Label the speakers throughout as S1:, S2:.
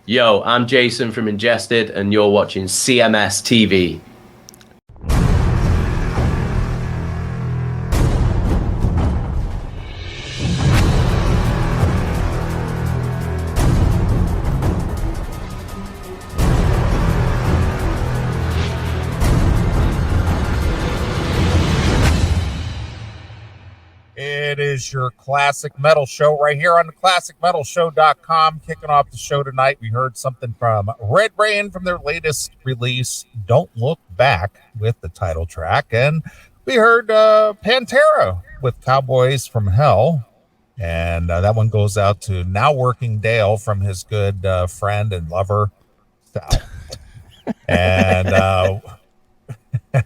S1: Yo, I'm Jason from Ingested, and you're watching CMS TV.
S2: It is your Classic Metal Show right here on the ClassicMetalShow.com. Kicking off the show tonight, we heard something from Red Rain from their latest release, Don't Look Back, with the title track. And we heard Pantera with Cowboys from Hell. And that one goes out to Now Working Dale from his good friend and lover, Sal. And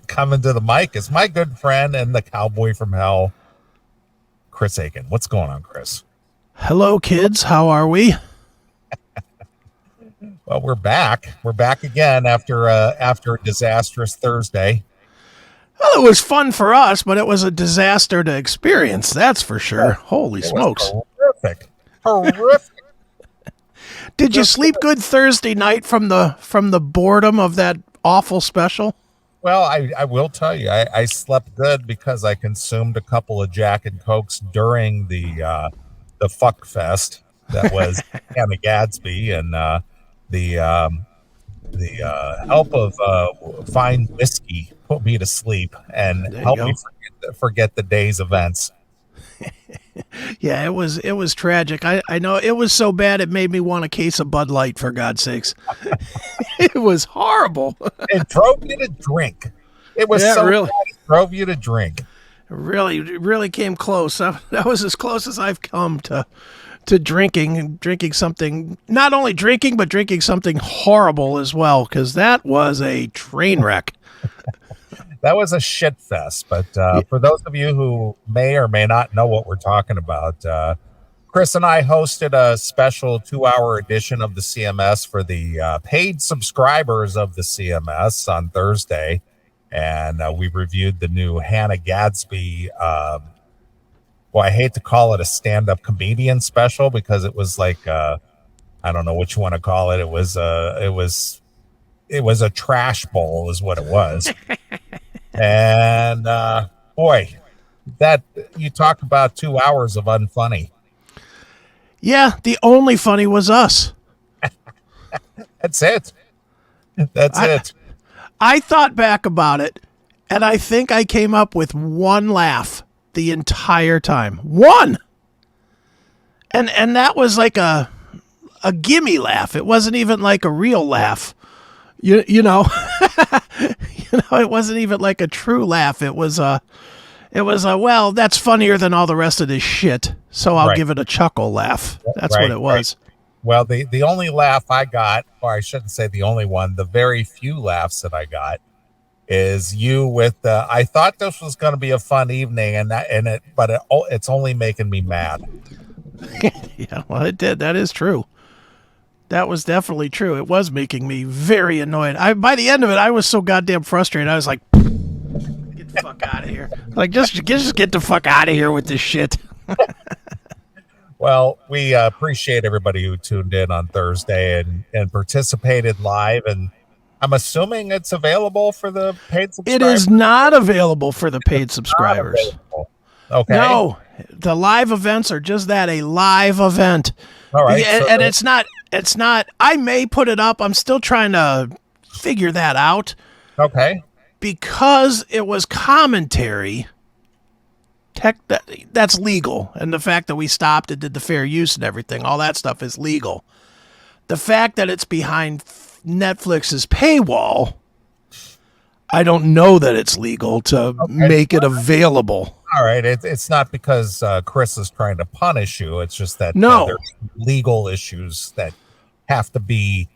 S2: coming to the mic is my good friend and the Cowboy from Hell, Chris Aiken. What's going on, Chris?
S3: Hello, kids. How are we?
S2: Well, we're back. We're back again after a disastrous Thursday.
S3: Well, it was fun for us, but it was a disaster to experience. That's for sure. Holy smokes!
S2: Horrific.
S3: Did you sleep good Thursday night from the boredom of that awful special?
S2: Well, I will tell you, I slept good because I consumed a couple of Jack and Cokes during the fuck fest that was Hannah Gadsby, and the help of fine whiskey put me to sleep and helped me forget the day's events.
S3: Yeah, it was tragic. I know it was so bad it made me want a case of Bud Light, for God's sakes. It was horrible.
S2: It drove you to drink. It was really bad, it drove you to drink.
S3: It really came close. That was as close as I've come to drinking something, not only drinking, but drinking something horrible as well, because that was a train wreck.
S2: That was a shit fest. But for those of you who may or may not know what we're talking about, Chris and I hosted a special 2-hour edition of the CMS for the paid subscribers of the CMS on Thursday. And we reviewed the new Hannah Gadsby. Well, I hate to call it a stand-up comedian special because it was like, I don't know what you want to call it. It was a trash bowl is what it was. And boy, that you talk about 2 hours of unfunny.
S3: Yeah, the only funny was us.
S2: That's it. That's it.
S3: I thought back about it, and I think I came up with one laugh the entire time. One! And that was like a gimme laugh. It wasn't even like a real laugh. You know, it wasn't even like a true laugh. It was a, well, that's funnier than all the rest of this shit, so I'll give it a chuckle laugh. That's what it was.
S2: Right. Well, the only laugh I got, or I shouldn't say the only one, the very few laughs that I got is you with the, I thought this was going to be a fun evening, but it's only making me mad.
S3: Yeah, well, it did. That is true. That was definitely true. It was making me very annoyed. By the end of it, I was so goddamn frustrated. I was like, get the fuck out of here. Like, just get the fuck out of here with this shit.
S2: Well, we appreciate everybody who tuned in on Thursday and participated live. And I'm assuming it's available for the paid subscribers.
S3: It is not available for the paid subscribers.
S2: Okay.
S3: No, the live events are just that, a live event.
S2: All right.
S3: And it's not, I may put it up. I'm still trying to figure that out.
S2: Okay.
S3: Because it was commentary. That's legal, and the fact that we stopped and did the fair use and everything, all that stuff is legal. The fact that it's behind Netflix's paywall, I don't know that it's legal to make it available.
S2: All right, it's not because Chris is trying to punish you. It's just that there's legal issues that have to be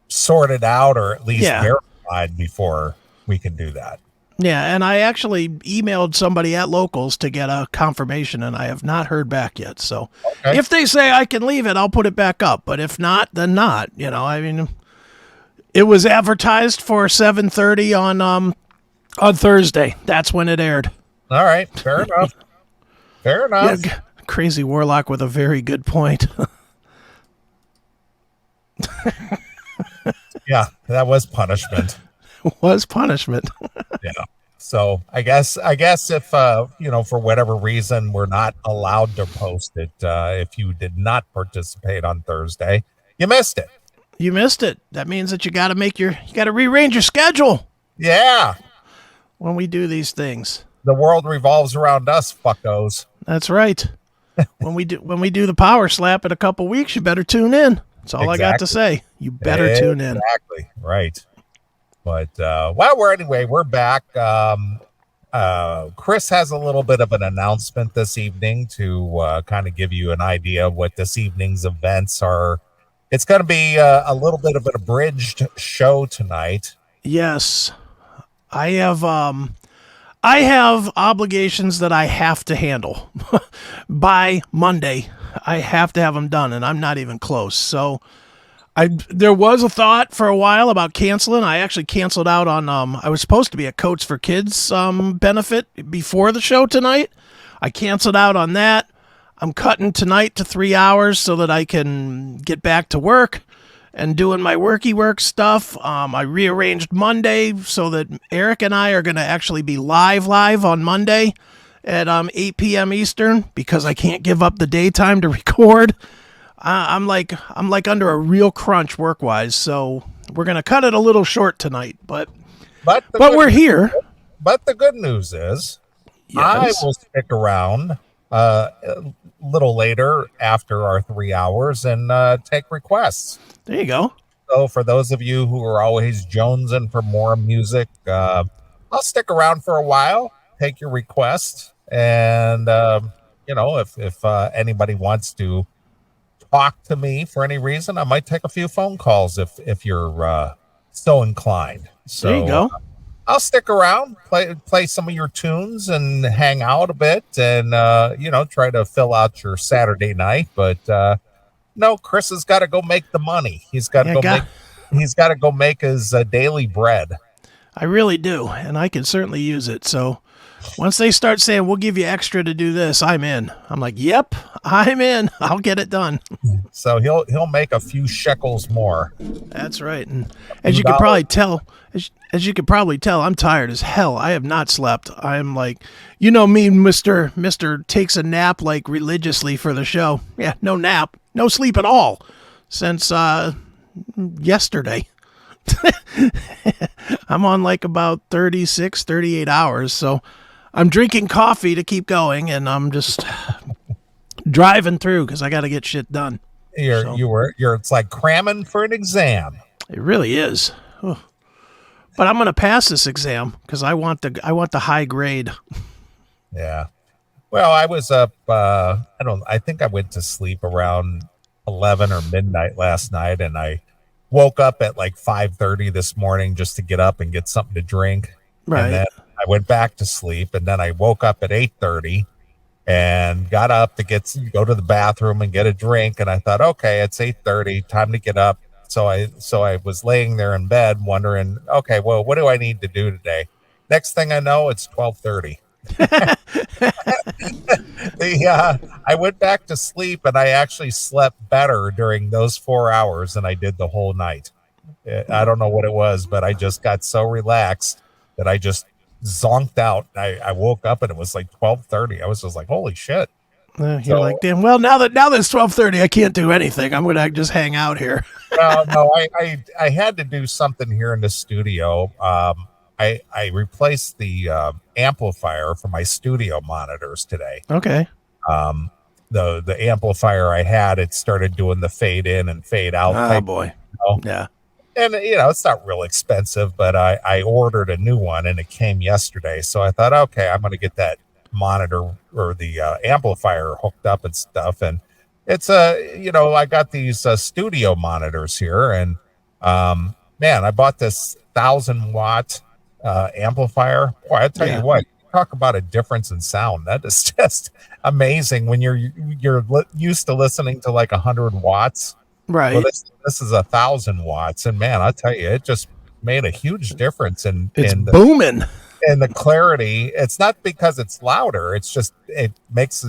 S2: sorted out or at least verified before we can do that.
S3: Yeah, and I actually emailed somebody at Locals to get a confirmation, and I have not heard back yet. So if they say I can leave it, I'll put it back up. But if not, then not. You know, I mean, it was advertised for 7:30 on Thursday. That's when it aired.
S2: All right, fair enough. Fair enough.
S3: Yeah, Crazy Warlock with a very good point.
S2: Yeah, that was punishment.
S3: Was punishment.
S2: Yeah. So I guess if for whatever reason we're not allowed to post it, if you did not participate on Thursday, you missed it.
S3: You missed it. That means that you got to rearrange your schedule
S2: Yeah.
S3: when we do these things.
S2: The world revolves around us, fuckos.
S3: That's right. When we do the power slap in a couple weeks, you better tune in. That's all I got to say. You better tune in.
S2: Exactly. Right. But we're back. Chris has a little bit of an announcement this evening to kind of give you an idea of what this evening's events are. It's going to be a little bit of an abridged show tonight.
S3: Yes. I have obligations that I have to handle by Monday. I have to have them done, and I'm not even close. So there was a thought for a while about canceling. I actually canceled out on I was supposed to be at Coats for Kids benefit before the show tonight. I canceled out on that. I'm cutting tonight to 3 hours so that I can get back to work and doing my work stuff. I rearranged Monday so that Eric and I are going to actually be live on Monday at 8 p.m. Eastern because I can't give up the daytime to record. I'm like under a real crunch work-wise, so we're going to cut it a little short tonight, but we're here.
S2: But the good news is I will stick around a little later after our 3 hours and take requests.
S3: There you go.
S2: So for those of you who are always jonesing for more music, I'll stick around for a while, take your request, and if anybody wants to talk to me for any reason, I might take a few phone calls if you're so inclined. So
S3: there you go.
S2: I'll stick around, play some of your tunes, and hang out a bit, and try to fill out your Saturday night. But no, Chris has got to go make the money. He's got to go make his daily bread.
S3: I really do, and I can certainly use it. So once they start saying we'll give you extra to do this, I'm in. I'm like, yep, I'm in. I'll get it done.
S2: So he'll make a few shekels more.
S3: That's right. And as you could probably tell, I'm tired as hell. I have not slept. I'm like, me, Mr. takes a nap like religiously for the show. Yeah, no nap, no sleep at all since yesterday. I'm on like about 36, 38 hours. So I'm drinking coffee to keep going, and I'm just driving through because I got to get shit done.
S2: It's like cramming for an exam.
S3: It really is. Ugh. But I'm going to pass this exam because I want the high grade.
S2: Yeah. Well, I was up. I think I went to sleep around 11 or midnight last night, and I woke up at like 5:30 this morning just to get up and get something to drink.
S3: Right.
S2: And then I went back to sleep, and then I woke up at 8:30 and got up to go to the bathroom and get a drink. And I thought, okay, it's 8:30, time to get up. So I was laying there in bed wondering, okay, well, what do I need to do today? Next thing I know, it's 12:30. I went back to sleep, and I actually slept better during those 4 hours than I did the whole night. I don't know what it was, but I just got so relaxed that I just zonked out. I woke up and it was like 12:30. I was just like, holy shit.
S3: You're like, damn, well, now that it's 12:30, I can't do anything. I'm going to just hang out here.
S2: No, I had to do something here in the studio. I replaced the amplifier for my studio monitors today.
S3: Okay.
S2: The amplifier I had, it started doing the fade in and fade out.
S3: Oh boy. Yeah.
S2: And it's not real expensive, but I ordered a new one and it came yesterday. So I thought, okay, I'm going to get that monitor or the amplifier hooked up and stuff. And it's I got these studio monitors here, and man, I bought this 1,000-watt amplifier. Boy, I tell you what, talk about a difference in sound. That is just amazing when you're used to listening to like 100 watts.
S3: Right.
S2: Well, this is 1,000 watts, and man, I tell you, it just made a huge difference in
S3: booming.
S2: And the clarity. It's not because it's louder. It's just it makes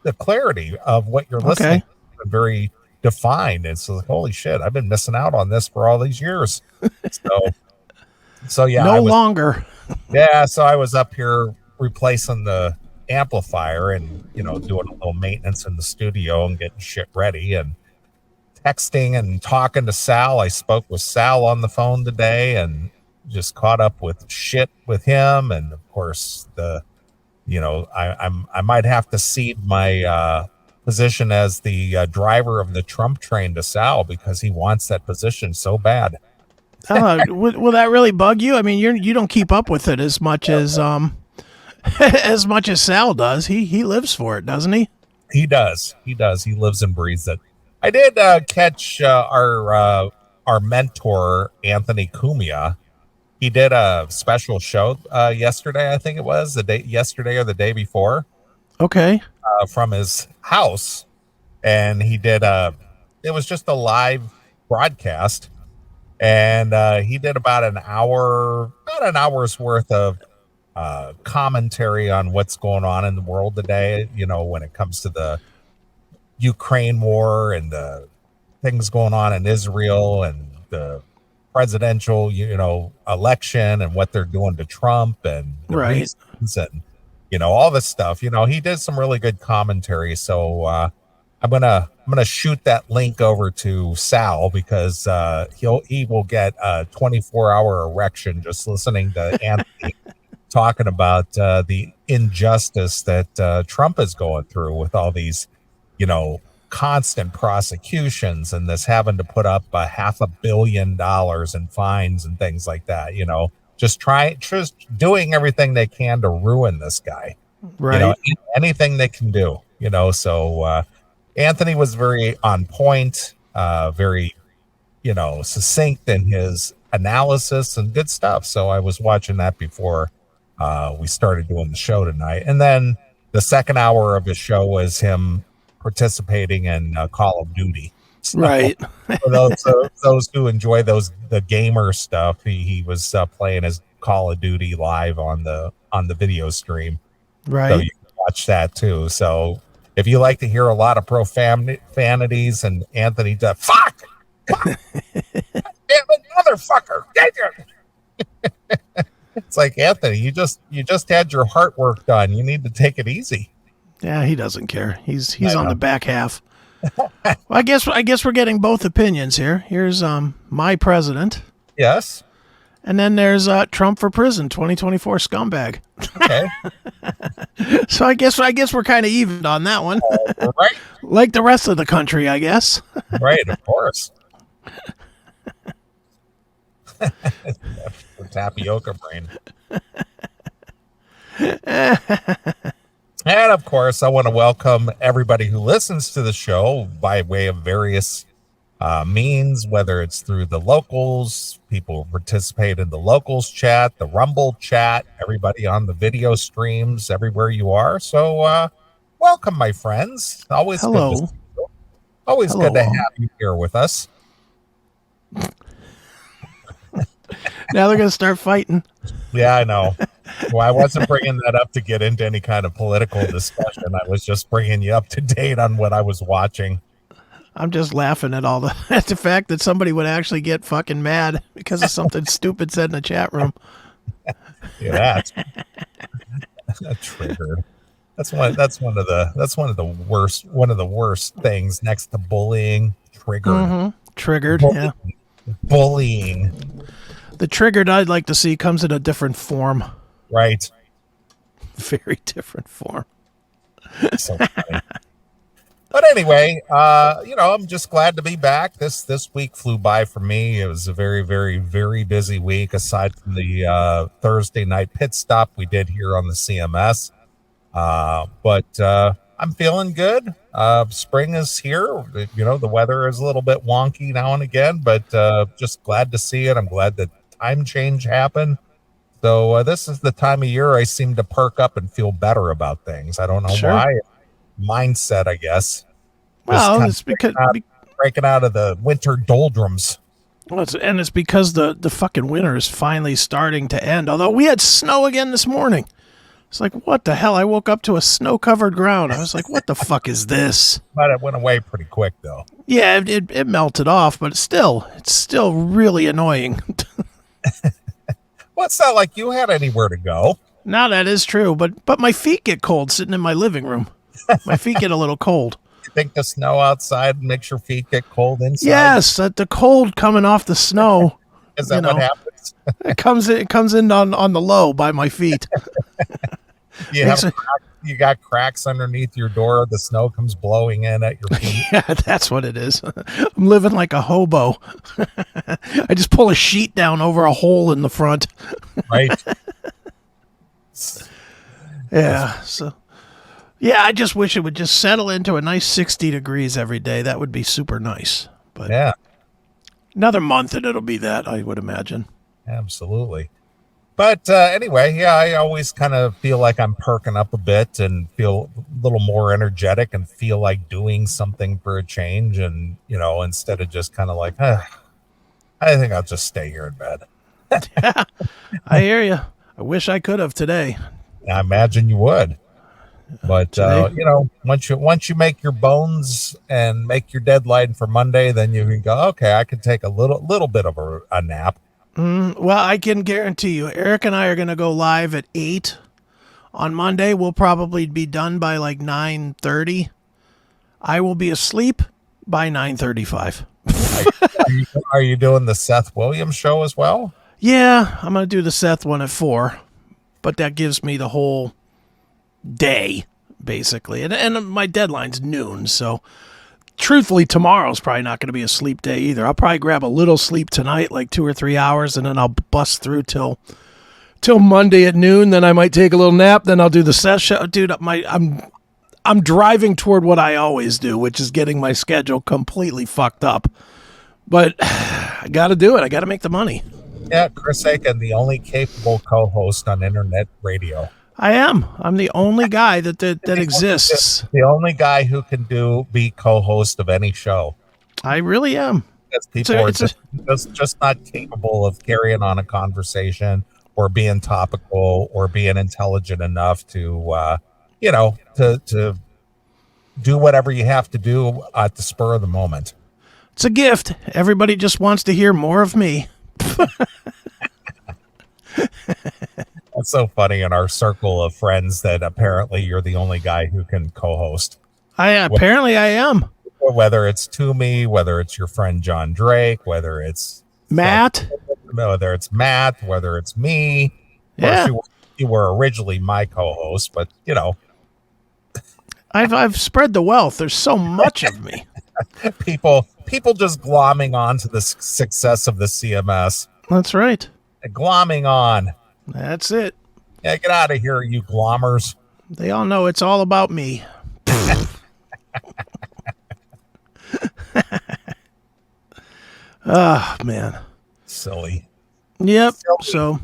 S2: the clarity of what you're listening to very defined. It's like, holy shit, I've been missing out on this for all these years. So yeah,
S3: No longer.
S2: Yeah, so I was up here replacing the amplifier and, doing a little maintenance in the studio and getting shit ready and texting and talking to Sal. I spoke with Sal on the phone today and just caught up with shit with him. And of course, I might have to cede my position as the driver of the Trump train to Sal because he wants that position so bad.
S3: Will that really bug you? I mean, you don't keep up with it as much as as much as Sal does. He lives for it, doesn't he?
S2: He does. He lives and breathes it. I did catch our mentor Anthony Cumia. He did a special show yesterday. I think it was yesterday or the day before.
S3: Okay.
S2: From his house, and he did it was just a live broadcast. And he did about an hour's worth of commentary on what's going on in the world today, when it comes to the Ukraine war and the things going on in Israel and the presidential, election and what they're doing to Trump and the reasons and, all this stuff. He did some really good commentary. So I'm gonna shoot that link over to Sal because he will get a 24-hour erection just listening to Anthony talking about the injustice that Trump is going through with all these, constant prosecutions and this having to put up $500 million in fines and things like that. Just doing everything they can to ruin this guy.
S3: Right.
S2: Anything they can do. So. Anthony was very on point, very, succinct in his analysis and good stuff. So I was watching that before we started doing the show tonight. And then the second hour of his show was him participating in Call of Duty. So
S3: right.
S2: For those who enjoy the gamer stuff, he was playing his Call of Duty live on the video stream.
S3: Right.
S2: So you can watch that too. So if you like to hear a lot of profanities and Anthony does, fuck, damn it, motherfucker. It's like, Anthony, you just had your heart work done. You need to take it easy.
S3: Yeah, he doesn't care. He's on the back half. Well, I guess we're getting both opinions here. Here's my president.
S2: Yes.
S3: And then there's Trump for prison 2024 scumbag.
S2: Okay.
S3: So I guess we're kind of even on that one.
S2: Right.
S3: Like the rest of the country, I guess.
S2: Right, of course. The tapioca brain. And of course, I want to welcome everybody who listens to the show by way of various means, whether it's through the locals, people who participate in the locals chat, the Rumble chat, everybody on the video streams, everywhere you are. So welcome, my friends. Always
S3: Hello.
S2: Good to see you. Always
S3: Hello,
S2: good to
S3: all.
S2: have you here with us.
S3: Now they're going to start fighting.
S2: Yeah, I know. Well, I wasn't bringing that up to get into any kind of political discussion. I was just bringing you up to date on what I was watching.
S3: I'm just laughing at at the fact that somebody would actually get fucking mad because of something stupid said in the chat room.
S2: Yeah, that's triggered. That's one of the worst things next to bullying. Triggered.
S3: Mm-hmm. Triggered. Yeah.
S2: Bullying.
S3: The triggered I'd like to see comes in a different form.
S2: Right.
S3: Very different form.
S2: So funny. But anyway, I'm just glad to be back. This week flew by for me. It was a very, very, very busy week, aside from the Thursday night pit stop we did here on the CMS. But I'm feeling good. Spring is here. The weather is a little bit wonky now and again, but just glad to see it. I'm glad that time change happened. So this is the time of year I seem to perk up and feel better about things. I don't know why. Mindset, I guess.
S3: Well, it's because
S2: breaking out of the winter doldrums.
S3: Well, it's because the fucking winter is finally starting to end. Although we had snow again this morning. It's like, what the hell? I woke up to a snow-covered ground. I was like, what the fuck is this?
S2: But it went away pretty quick, though.
S3: Yeah, it melted off, but it's still really annoying.
S2: Well, it's not like you had anywhere to go.
S3: Now that is true, but my feet get cold sitting in my living room. My feet get a little cold.
S2: You think the snow outside makes your feet get cold inside?
S3: Yes, the cold coming off the snow.
S2: Is that what happens?
S3: It comes in on the low by my feet.
S2: You got cracks underneath your door. The snow comes blowing in at your feet.
S3: Yeah, that's what it is. I'm living like a hobo. I just pull a sheet down over a hole in the front.
S2: Right.
S3: Yeah. So, yeah, I just wish it would just settle into a nice 60 degrees every day. That would be super nice. But
S2: yeah,
S3: another month and it'll be that, I would imagine.
S2: Absolutely. But anyway, yeah, I always kind of feel like I'm perking up a bit and feel a little more energetic and feel like doing something for a change. And, instead of just kind of like, I think I'll just stay here in bed.
S3: Yeah, I hear you. I wish I could have today.
S2: I imagine you would. But, once you make your bones and make your deadline for Monday, then you can go, okay, I can take a little bit of a nap.
S3: Well, I can guarantee you, Eric and I are going to go live at 8 on Monday. We'll probably be done by like 9:30. I will be asleep by 9:35.
S2: Are you doing the Seth Williams show as well?
S3: Yeah, I'm going to do the Seth one at 4, but that gives me the whole day, basically. And my deadline's noon, so truthfully, tomorrow's probably not going to be a sleep day either. I'll probably grab a little sleep tonight, like 2 or 3 hours, and then I'll bust through till Monday at noon. Then I might take a little nap. Then I'll do the Seth show. Dude, I'm driving toward what I always do, which is getting my schedule completely fucked up. But I got to do it. I got to make the money.
S2: Yeah, Chris Aiken, the only capable co-host on internet radio.
S3: I am. I'm the only guy that exists.
S2: The only guy who can be co-host of any show.
S3: I really am.
S2: Because people are just not capable of carrying on a conversation or being topical or being intelligent enough to, to do whatever you have to do at the spur of the moment.
S3: It's a gift. Everybody just wants to hear more of me.
S2: That's so funny in our circle of friends that apparently you're the only guy who can co-host.
S3: Apparently I am.
S2: Whether it's Toomey, whether it's your friend John Drake, whether it's
S3: Matt,
S2: whether it's me.
S3: Yeah.
S2: You were originally my co-host, but
S3: I've spread the wealth. There's so much of me.
S2: People just glomming on to the success of the CMS.
S3: That's right.
S2: Glomming on.
S3: That's it.
S2: Yeah, get out of here, you glommers.
S3: They all know it's all about me. Oh, man.
S2: Silly.
S3: Yep. So.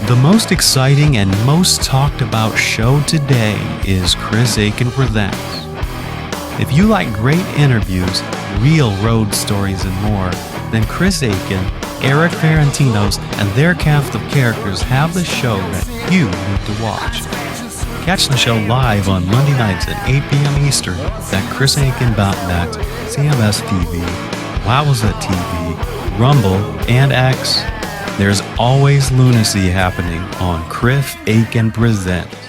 S4: The most exciting and most talked about show today is Chris Aiken Presents. If you like great interviews, real road stories, and more, then Chris Aiken, Eric Ferentinos, and their cast of characters have the show that you need to watch. Catch the show live on Monday nights at 8 p.m. Eastern at chrisaiken.net, CMS TV, Wowza TV, Rumble, and X. There's always lunacy happening on Chris Aiken Presents.